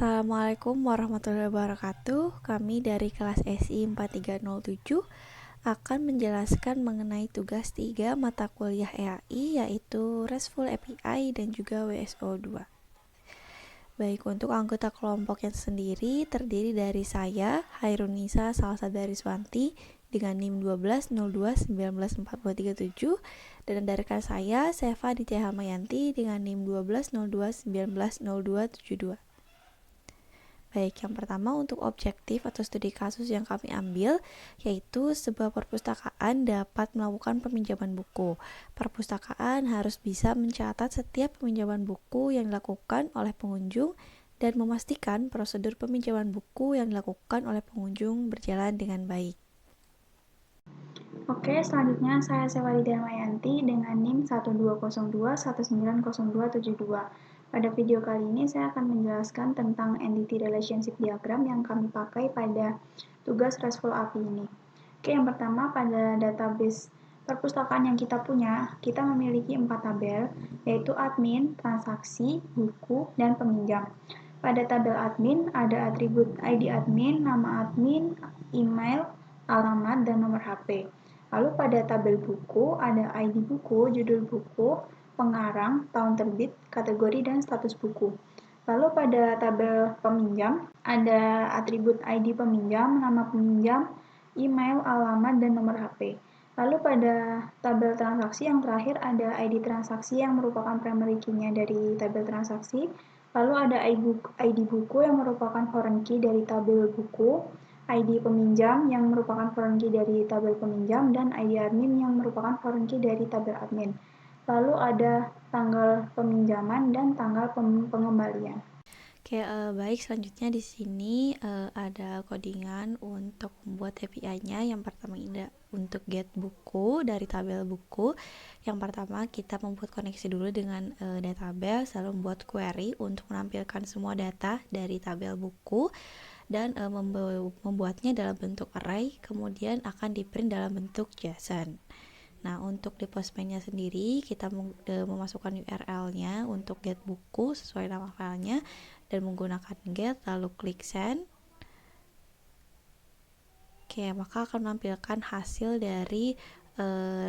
Assalamualaikum warahmatullahi wabarakatuh. Kami dari kelas SI 4307 akan menjelaskan mengenai tugas 3 mata kuliah EAI, yaitu RESTful API dan juga WSO2. Baik, untuk anggota kelompoknya sendiri terdiri dari saya, Hairunisa Salsadariswanti dengan NIM 1202194337, dan dari rekan saya, Seva Ditya Hamayanti dengan NIM 1202190272. Baik, yang pertama untuk objektif atau studi kasus yang kami ambil, yaitu sebuah perpustakaan dapat melakukan peminjaman buku. Perpustakaan harus bisa mencatat setiap peminjaman buku yang dilakukan oleh pengunjung dan memastikan prosedur peminjaman buku yang dilakukan oleh pengunjung berjalan dengan baik. Oke, selanjutnya saya Sewadi Damayanti dengan NIM 1202190272. Pada video kali ini saya akan menjelaskan tentang entity relationship diagram yang kami pakai pada tugas RESTful API ini. Oke, yang pertama pada database perpustakaan yang kita punya, kita memiliki 4 tabel, yaitu admin, transaksi, buku, dan peminjam. Pada tabel admin ada atribut ID admin, nama admin, email, alamat, dan nomor HP. Lalu pada tabel buku ada ID buku, judul buku, pengarang, tahun terbit, kategori, dan status buku. Lalu pada tabel peminjam ada atribut ID peminjam, nama peminjam, email, alamat, dan nomor HP. Lalu pada tabel transaksi yang terakhir ada ID transaksi yang merupakan primary key-nya dari tabel transaksi. Lalu ada ID buku yang merupakan foreign key dari tabel buku, ID peminjam yang merupakan foreign key dari tabel peminjam, dan ID admin yang merupakan foreign key dari tabel admin. Lalu ada tanggal peminjaman dan tanggal pengembalian. Oke, baik, selanjutnya di sini ada codingan untuk membuat API-nya. Yang pertama ini untuk get buku dari tabel buku. Yang pertama kita membuat koneksi dulu dengan database, lalu membuat query untuk menampilkan semua data dari tabel buku dan membuatnya dalam bentuk array, kemudian akan di-print dalam bentuk JSON. Nah, untuk di Postman-nya sendiri kita memasukkan URL-nya untuk get buku sesuai nama filenya dan menggunakan get, lalu klik send. Oke, maka akan menampilkan hasil dari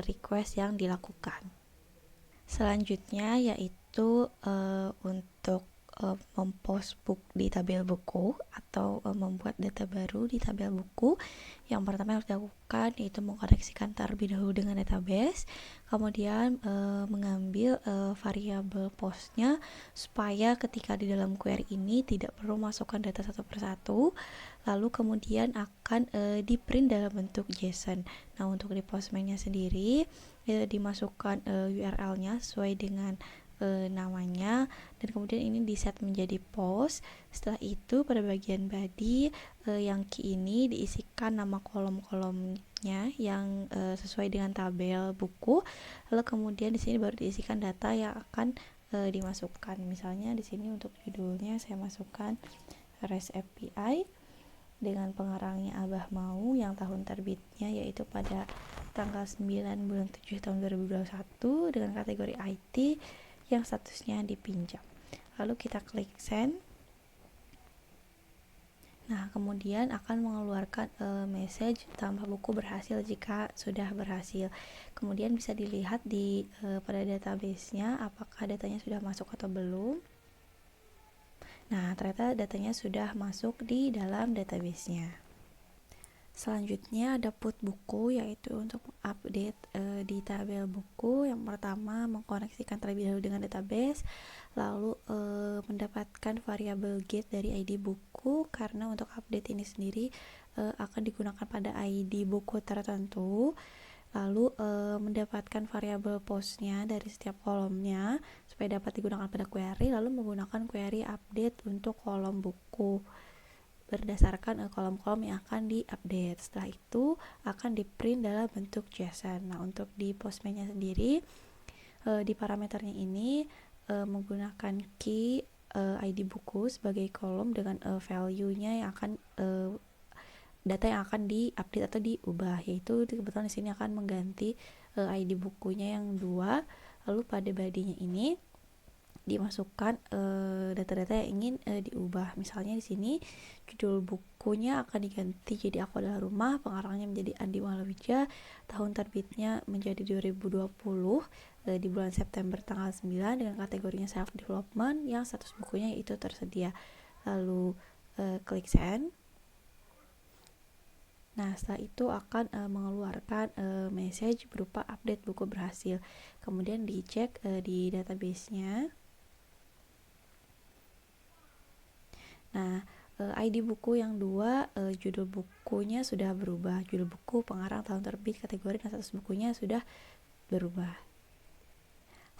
request yang dilakukan. Selanjutnya yaitu untuk mempost book di tabel buku atau membuat data baru di tabel buku. Yang pertama yang harus dilakukan yaitu mengkoneksikan terlebih dahulu dengan database, kemudian mengambil variabel postnya supaya ketika di dalam query ini tidak perlu masukkan data satu persatu, lalu kemudian akan di-print dalam bentuk JSON. Nah, untuk di Postman-nya sendiri dimasukkan URL-nya sesuai dengan namanya, dan kemudian ini di set menjadi post. Setelah itu pada bagian body yang key ini diisikan nama kolom-kolomnya yang sesuai dengan tabel buku, lalu kemudian di sini baru diisikan data yang akan dimasukkan. Misalnya di sini untuk judulnya saya masukkan REST API dengan pengarangnya Abah Mau yang tahun terbitnya yaitu pada tanggal 9 bulan 7 tahun 2021 dengan kategori IT yang statusnya dipinjam. Lalu kita klik send. Nah, kemudian akan mengeluarkan message tambah buku berhasil jika sudah berhasil. Kemudian bisa dilihat di pada database-nya apakah datanya sudah masuk atau belum. Nah, ternyata datanya sudah masuk di dalam database-nya. Selanjutnya ada put buku, yaitu untuk update di tabel buku. Yang pertama mengkoneksikan terlebih dahulu dengan database, lalu mendapatkan variabel get dari ID buku, karena untuk update ini sendiri akan digunakan pada ID buku tertentu. Lalu mendapatkan variabel postnya dari setiap kolomnya supaya dapat digunakan pada query, lalu menggunakan query update untuk kolom buku berdasarkan kolom-kolom yang akan diupdate. Setelah itu akan di-print dalam bentuk JSON. Nah, untuk di Postman-nya sendiri di parameternya ini menggunakan key ID buku sebagai kolom dengan value-nya yang akan data yang akan diupdate atau diubah, yaitu kebetulan di sini akan mengganti ID bukunya yang 2. Lalu pada body-nya ini dimasukkan data-data yang ingin diubah. Misalnya di sini judul bukunya akan diganti jadi Aku Adalah Rumah, pengarangnya menjadi Andi Malawija, tahun terbitnya menjadi 2020 di bulan September tanggal 9 dengan kategorinya self development yang status bukunya itu tersedia. Lalu klik send. Nah, setelah itu akan mengeluarkan message berupa update buku berhasil. Kemudian dicek di database-nya. Nah, ID buku yang 2, judul bukunya sudah berubah. Judul buku, pengarang, tahun terbit, kategori, dan status bukunya sudah berubah.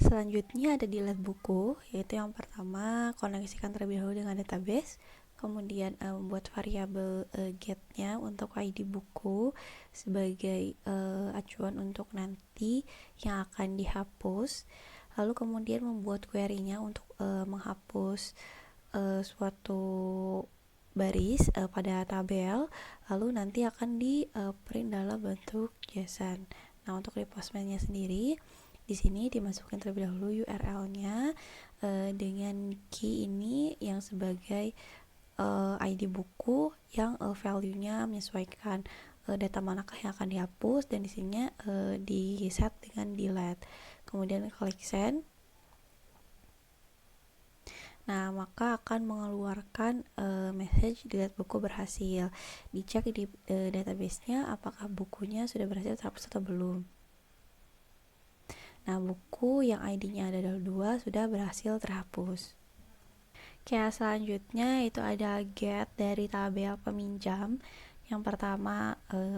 Selanjutnya ada delete buku, yaitu yang pertama koneksikan terlebih dahulu dengan database. Kemudian membuat variabel get-nya untuk ID buku sebagai acuan untuk nanti yang akan dihapus. Lalu kemudian membuat query-nya untuk menghapus suatu baris pada tabel, lalu nanti akan di print dalam bentuk JSON. Nah, untuk repostman-nya sendiri di sini dimasukin terlebih dahulu URL-nya dengan key ini yang sebagai ID buku yang value-nya menyesuaikan data manakah yang akan dihapus, dan di sini di set dengan delete. Kemudian klik send. Nah, maka akan mengeluarkan message delete buku berhasil. Dicek di database-nya apakah bukunya sudah berhasil terhapus atau belum. Nah, buku yang ID-nya ada 2 sudah berhasil terhapus. Selanjutnya itu ada get dari tabel peminjam. Yang pertama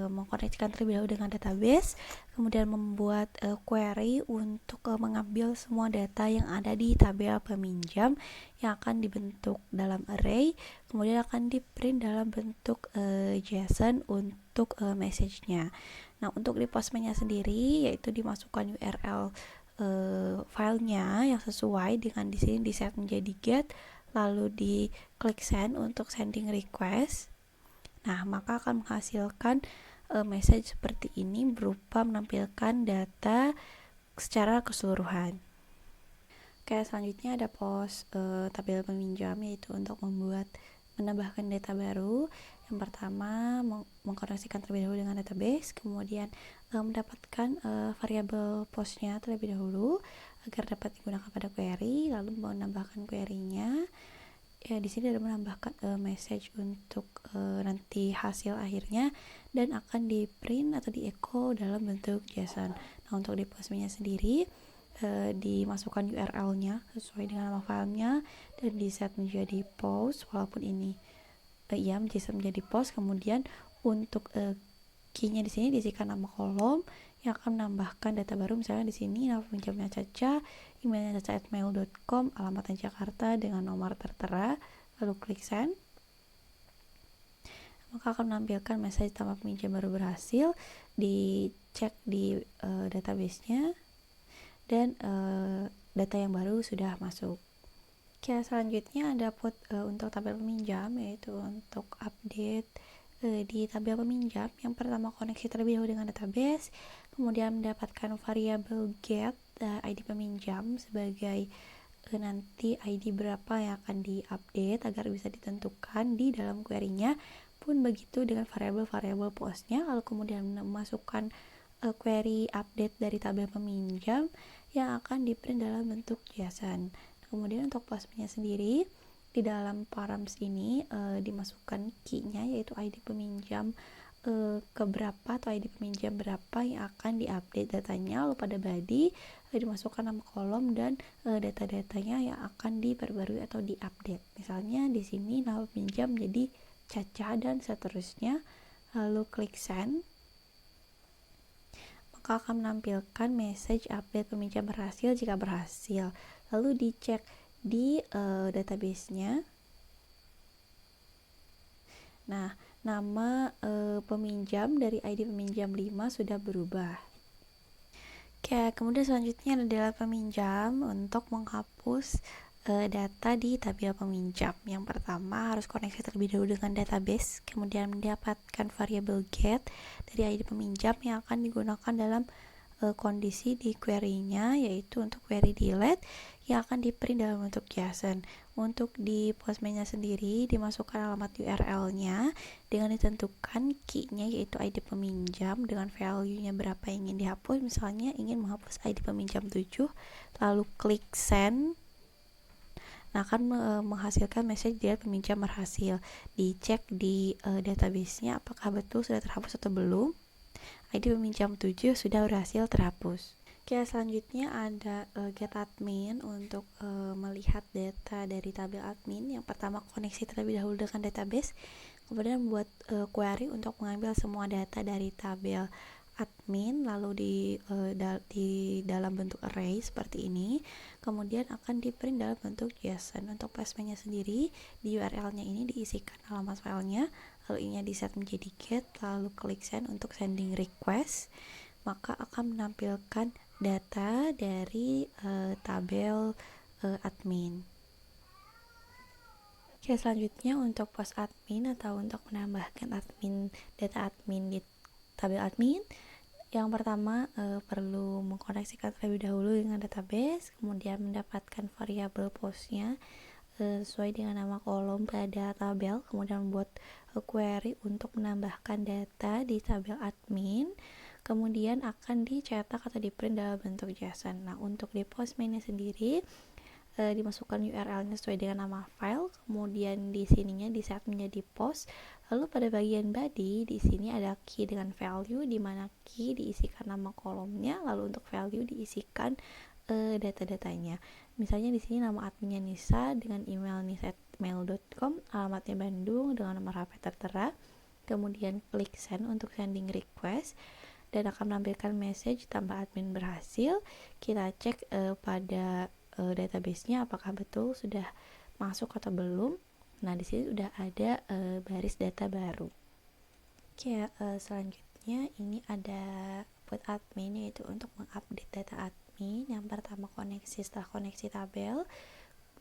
mengkoneksikan terlebih dahulu dengan database, kemudian membuat query untuk mengambil semua data yang ada di tabel peminjam yang akan dibentuk dalam array, kemudian akan di print dalam bentuk JSON untuk message-nya. Nah, untuk repostman-nya sendiri yaitu dimasukkan URL filenya yang sesuai dengan di sini di set menjadi get, lalu di klik send untuk sending request. Nah, maka akan menghasilkan message seperti ini berupa menampilkan data secara keseluruhan. Selanjutnya ada post tabel peminjam, yaitu untuk menambahkan data baru. Yang pertama mengkoneksikan terlebih dahulu dengan database, kemudian mendapatkan variabel postnya terlebih dahulu agar dapat digunakan pada query, lalu menambahkan query-nya. Di sini ada menambahkan message untuk nanti hasil akhirnya, dan akan di print atau di echo dalam bentuk JSON. Nah, untuk di postman-nya sendiri dimasukkan URL-nya sesuai dengan nama filenya dan di set menjadi post, walaupun ini menjadi post. Kemudian untuk key-nya di sini diisikan nama kolom yang akan menambahkan data baru. Misalnya di sini nama peminjamnya Caca, emailnya caca@mail.com, alamatnya Jakarta dengan nomor tertera, lalu klik send. Maka akan menampilkan message tambah peminjam baru berhasil, dicek di database-nya, dan data yang baru sudah masuk. Selanjutnya ada untuk tabel peminjam, yaitu untuk update di tabel peminjam. Yang pertama koneksi terlebih dahulu dengan database, kemudian mendapatkan variabel get ID peminjam sebagai nanti ID berapa yang akan diupdate agar bisa ditentukan di dalam query-nya. Pun begitu dengan variabel-variabel postnya, lalu kemudian memasukkan query update dari tabel peminjam yang akan di-print dalam bentuk JSON. Kemudian untuk postnya sendiri, di dalam params ini dimasukkan key-nya, yaitu ID peminjam keberapa atau ID peminjam berapa yang akan diupdate datanya, lalu pada body dimasukkan nama kolom dan data-datanya yang akan diperbarui atau diupdate. Misalnya di sini nama peminjam jadi Caca dan seterusnya, lalu klik send. Maka akan menampilkan message update peminjam berhasil jika berhasil. Lalu dicek di database-nya. Nah, nama peminjam dari ID peminjam 5 sudah berubah. Kemudian selanjutnya adalah peminjam untuk menghapus data di tabel peminjam. Yang pertama harus koneksi terlebih dahulu dengan database, kemudian mendapatkan variabel get dari ID peminjam yang akan digunakan dalam kondisi di query-nya, yaitu untuk query delete yang akan di print dalam bentuk JSON. Untuk di Postman-nya sendiri dimasukkan alamat URL-nya dengan ditentukan key-nya yaitu ID peminjam dengan value-nya berapa yang ingin dihapus. Misalnya ingin menghapus ID peminjam 7, lalu klik send. Nah, akan menghasilkan message dia peminjam berhasil. Dicek di database-nya apakah betul sudah terhapus atau belum. ID peminjam 7 sudah berhasil terhapus. Oke, selanjutnya ada get admin untuk melihat data dari tabel admin. Yang pertama, koneksi terlebih dahulu dengan database, kemudian membuat query untuk mengambil semua data dari tabel admin, lalu di dalam bentuk array seperti ini, kemudian akan di print dalam bentuk JSON. Untuk Postman-nya sendiri, di URL-nya ini diisikan alamat filenya, lalu ini di set menjadi get, lalu klik send untuk sending request, maka akan menampilkan data dari tabel admin. Oke, selanjutnya untuk post admin atau untuk menambahkan data admin di tabel admin, yang pertama perlu mengkoneksikan terlebih dahulu dengan database, kemudian mendapatkan variabel postnya sesuai dengan nama kolom pada tabel, kemudian membuat query untuk menambahkan data di tabel admin, kemudian akan dicetak atau di print dalam bentuk JSON. Nah, untuk di Postman-nya sendiri dimasukkan URL-nya sesuai dengan nama file, kemudian di sininya di set menjadi post, lalu pada bagian body di sini ada key dengan value, di mana key diisikan nama kolomnya, lalu untuk value diisikan data-datanya. Misalnya di sini nama adminnya Nisa dengan email nisa@mail.com, alamatnya Bandung dengan nomor HP tertera, kemudian klik send untuk sending request dan akan menampilkan message tambah admin berhasil. Kita cek pada database-nya apakah betul sudah masuk atau belum. Nah, di sini sudah ada baris data baru. Oke, selanjutnya ini ada buat admin, yaitu untuk mengupdate data admin. Yang pertama setelah koneksi tabel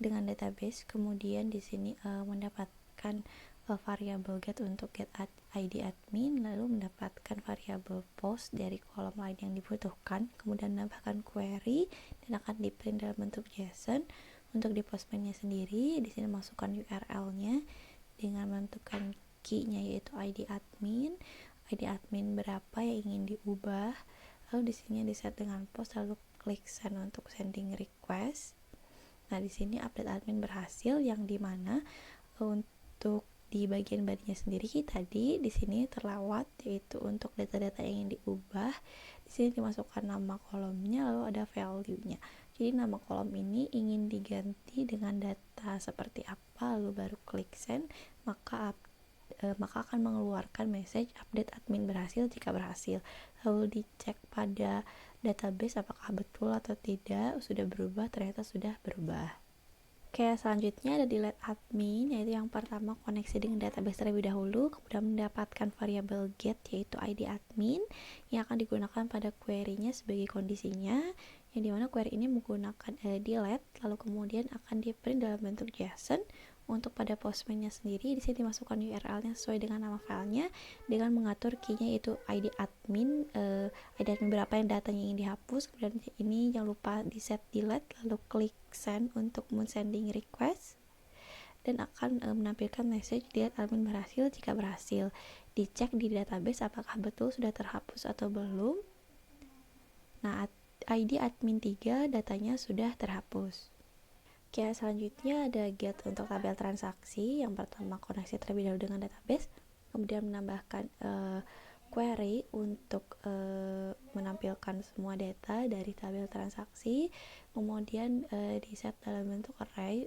dengan database, kemudian di sini mendapatkan variabel get untuk get ID admin, lalu mendapatkan variabel post dari kolom lain yang dibutuhkan, kemudian menambahkan query dan akan di print dalam bentuk JSON. Untuk di Postman-nya sendiri, di sini masukkan URL-nya dengan menentukan key-nya yaitu ID admin berapa yang ingin diubah, lalu di sini di set dengan post, lalu klik send untuk sending request. Nah, di sini update admin berhasil, yang dimana untuk di bagian badinya sendiri tadi di sini terlewat, yaitu untuk data-data yang ingin diubah. Di sini dimasukkan nama kolomnya, lalu ada value-nya. Jadi nama kolom ini ingin diganti dengan data seperti apa, lalu baru klik send, maka akan mengeluarkan message update admin berhasil jika berhasil. Lalu dicek pada database apakah betul atau tidak sudah berubah, ternyata sudah berubah. Oke, selanjutnya ada delete admin, yaitu yang pertama koneksi dengan database terlebih dahulu, kemudian mendapatkan variabel get yaitu ID admin yang akan digunakan pada query-nya sebagai kondisinya, yang dimana query ini menggunakan delete, lalu kemudian akan di print dalam bentuk JSON. Untuk pada Postman-nya sendiri, di sini dimasukkan URL-nya sesuai dengan nama filenya dengan mengatur key-nya yaitu ID admin berapa yang datanya ingin dihapus, kemudian ini jangan lupa di set delete, lalu klik send untuk sending request dan akan menampilkan message delete admin berhasil jika berhasil. Dicek di database apakah betul sudah terhapus atau belum. Nah, ID admin 3 datanya sudah terhapus. Oke, selanjutnya ada get untuk tabel transaksi. Yang pertama koneksi terlebih dahulu dengan database, kemudian menambahkan query untuk menampilkan semua data dari tabel transaksi, kemudian di set dalam bentuk array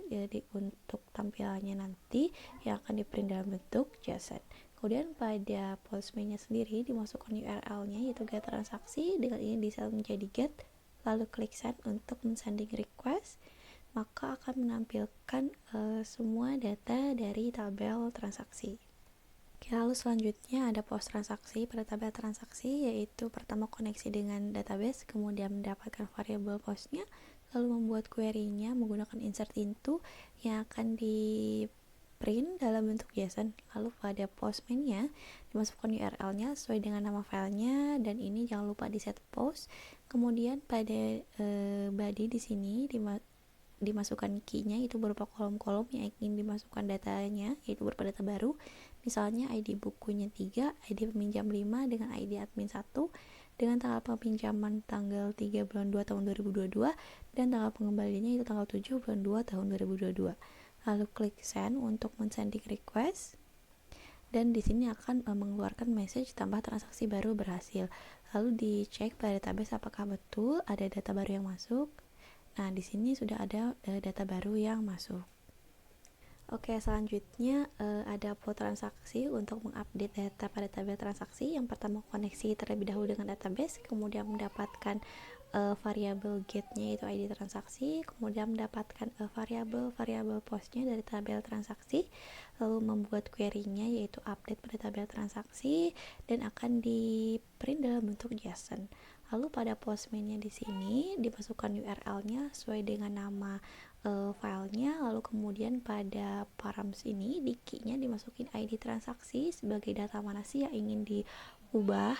untuk tampilannya nanti yang akan di print dalam bentuk JSON. Kemudian pada Postman-nya sendiri dimasukkan URL-nya yaitu get transaksi, dengan ini di set menjadi get, lalu klik send untuk sending request, maka akan menampilkan semua data dari tabel transaksi. Oke, lalu selanjutnya ada post transaksi. Pada tabel transaksi, yaitu pertama koneksi dengan database, kemudian mendapatkan variabel postnya, lalu membuat query-nya menggunakan insert into yang akan di print dalam bentuk JSON. Lalu pada Postman-nya dimasukkan URL-nya sesuai dengan nama filenya, dan ini jangan lupa di set post, Kemudian pada body di sini dimasukkan key-nya, itu berupa kolom-kolom yang ingin dimasukkan datanya, yaitu berupa data baru. Misalnya ID bukunya 3, ID peminjam 5 dengan ID admin 1, dengan tanggal peminjaman tanggal 3 bulan 2 tahun 2022 dan tanggal pengembaliannya itu tanggal 7 bulan 2 tahun 2022. Lalu klik send untuk men-sending request. Dan di sini akan mengeluarkan message tambah transaksi baru berhasil. Lalu dicek pada database apakah betul ada data baru yang masuk. Nah, di sini sudah ada data baru yang masuk. Oke, selanjutnya ada flow transaksi untuk mengupdate data pada tabel transaksi. Yang pertama, koneksi terlebih dahulu dengan database, kemudian mendapatkan variabel get-nya yaitu ID transaksi, kemudian mendapatkan variabel postnya dari tabel transaksi, lalu membuat query-nya yaitu update pada tabel transaksi dan akan di print dalam bentuk JSON. Lalu pada postman-nya di sini dimasukkan URL-nya sesuai dengan nama filenya, lalu kemudian pada params ini di key-nya dimasukin ID transaksi sebagai data mana sih yang ingin diubah.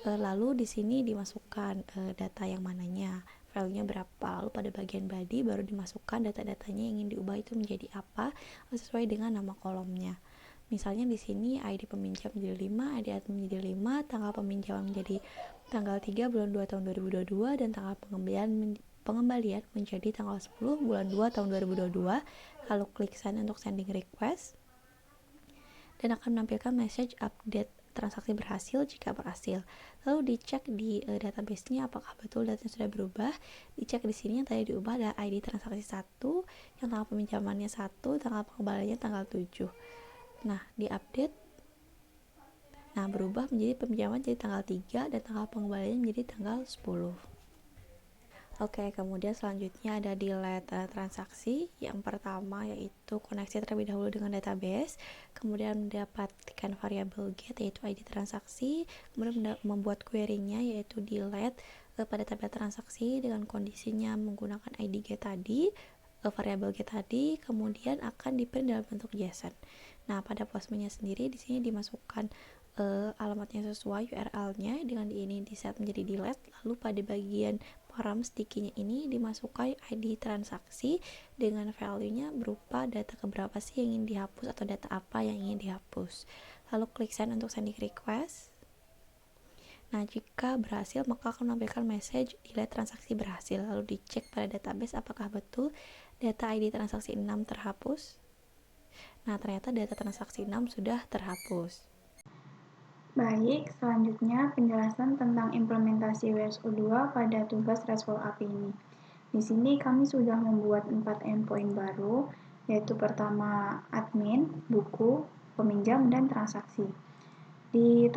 Lalu di sini dimasukkan data yang mananya, filenya berapa. Lalu pada bagian body baru dimasukkan data-datanya yang ingin diubah itu menjadi apa sesuai dengan nama kolomnya. Misalnya di sini ID peminjam menjadi 5, ID admin menjadi 5, tanggal peminjaman menjadi tanggal 3 bulan 2 tahun 2022 dan tanggal pengembalian menjadi tanggal 10 bulan 2 tahun 2022. Lalu klik send untuk sending request dan akan menampilkan message update transaksi berhasil jika berhasil. Lalu dicek di database-nya apakah betul datanya sudah berubah. Dicek di sini yang tadi diubah adalah ID transaksi 1, yang tanggal peminjamannya 1, tanggal pengembaliannya tanggal 7. Nah, diupdate. Nah, berubah menjadi peminjaman jadi tanggal 3 dan tanggal pengembaliannya menjadi tanggal 10. Oke, kemudian selanjutnya ada delete transaksi. Yang pertama yaitu koneksi terlebih dahulu dengan database, kemudian mendapatkan variabel get yaitu ID transaksi, kemudian membuat query-nya yaitu delete pada tabel transaksi dengan kondisinya menggunakan ID get tadi, variabel get tadi, kemudian akan di-print dalam bentuk JSON. Nah, pada postman-nya sendiri di sini dimasukkan alamatnya sesuai URL-nya dengan ini di set menjadi delete. Lalu pada bagian param sticky-nya ini dimasukkan ID transaksi dengan value-nya berupa data keberapa sih yang ingin dihapus atau data apa yang ingin dihapus. Lalu klik send untuk sending request. Nah, jika berhasil maka akan menampilkan message delete transaksi berhasil. Lalu dicek pada database apakah betul data ID transaksi 6 terhapus. Nah, ternyata data transaksi 6 sudah terhapus. Baik, selanjutnya penjelasan tentang implementasi WSO2 pada tugas RESTful API ini. Di sini kami sudah membuat 4 endpoint baru, yaitu pertama admin, buku, peminjam, dan transaksi. Di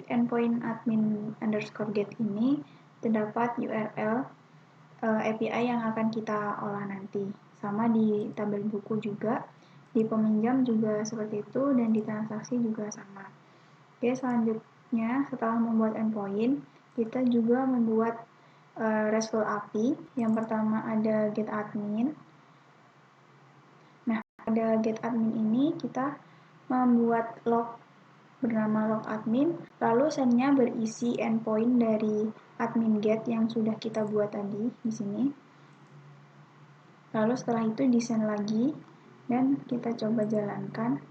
endpoint admin underscore get ini terdapat URL API yang akan kita olah nanti. Sama di tabel buku juga, di peminjam juga seperti itu, dan di transaksi juga sama. Oke, selanjutnya setelah membuat endpoint, kita juga membuat RESTful API. Yang pertama ada getAdmin. Nah, pada getAdmin ini kita membuat log bernama logadmin, lalu send-nya berisi endpoint dari admin get yang sudah kita buat tadi di sini. Lalu setelah itu di-send lagi dan kita coba jalankan.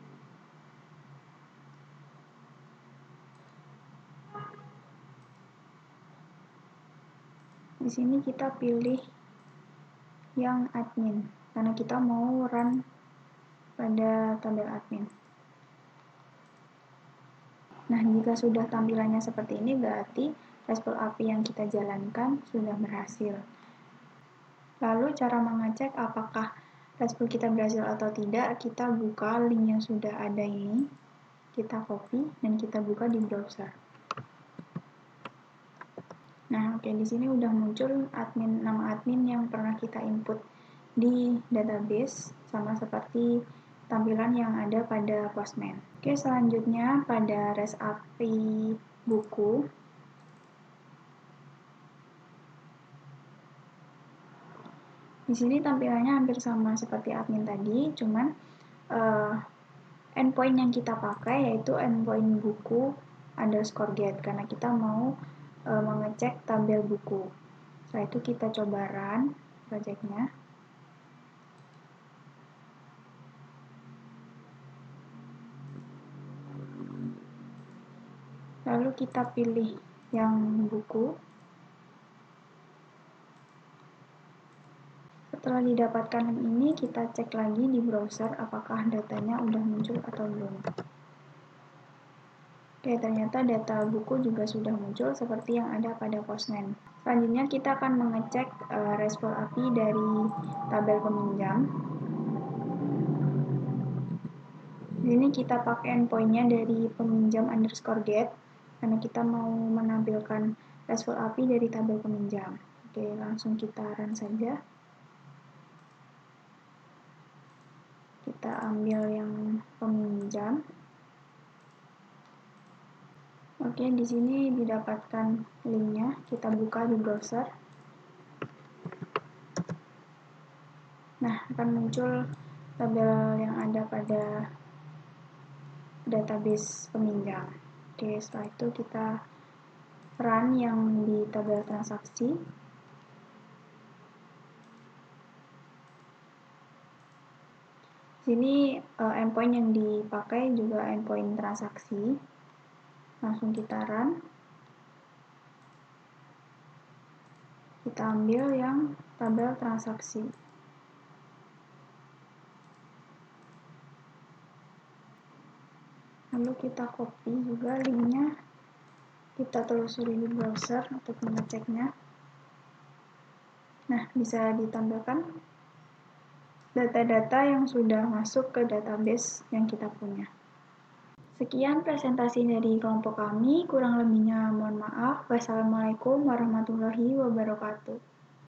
Di sini kita pilih yang admin karena kita mau run pada tabel admin. Nah, jika sudah tampilannya seperti ini berarti RESTful API yang kita jalankan sudah berhasil. Lalu cara mengecek apakah RESTful kita berhasil atau tidak, kita buka link yang sudah ada ini, kita copy dan kita buka di browser. Nah, oke, di sini udah muncul nama admin yang pernah kita input di database, sama seperti tampilan yang ada pada Postman. Oke, selanjutnya pada REST API buku. Di sini tampilannya hampir sama seperti admin tadi, cuman endpoint yang kita pakai yaitu endpoint buku underscore get karena kita mau mengecek tabel buku. Setelah itu kita coba run project-nya. Lalu kita pilih yang buku. Setelah didapatkan link ini, kita cek lagi di browser apakah datanya udah muncul atau belum. Oke, ternyata data buku juga sudah muncul seperti yang ada pada Postman. Selanjutnya kita akan mengecek RESTful API dari tabel peminjam. Di sini kita pakai endpoint-nya dari peminjam_get karena kita mau menampilkan RESTful API dari tabel peminjam. Oke, langsung kita run saja. Kita ambil yang peminjam. Oke, di sini didapatkan linknya. Kita buka di browser. Nah, akan muncul tabel yang ada pada database peminjam. Oke, setelah itu kita run yang di tabel transaksi. Sini endpoint yang dipakai juga endpoint transaksi. Langsung kita run. Kita ambil yang tabel transaksi. Lalu kita copy juga linknya. Kita telusuri di browser untuk mengeceknya. Nah, bisa ditampilkan data-data yang sudah masuk ke database yang kita punya. Sekian presentasi dari kelompok kami, kurang lebihnya mohon maaf. Wassalamualaikum warahmatullahi wabarakatuh.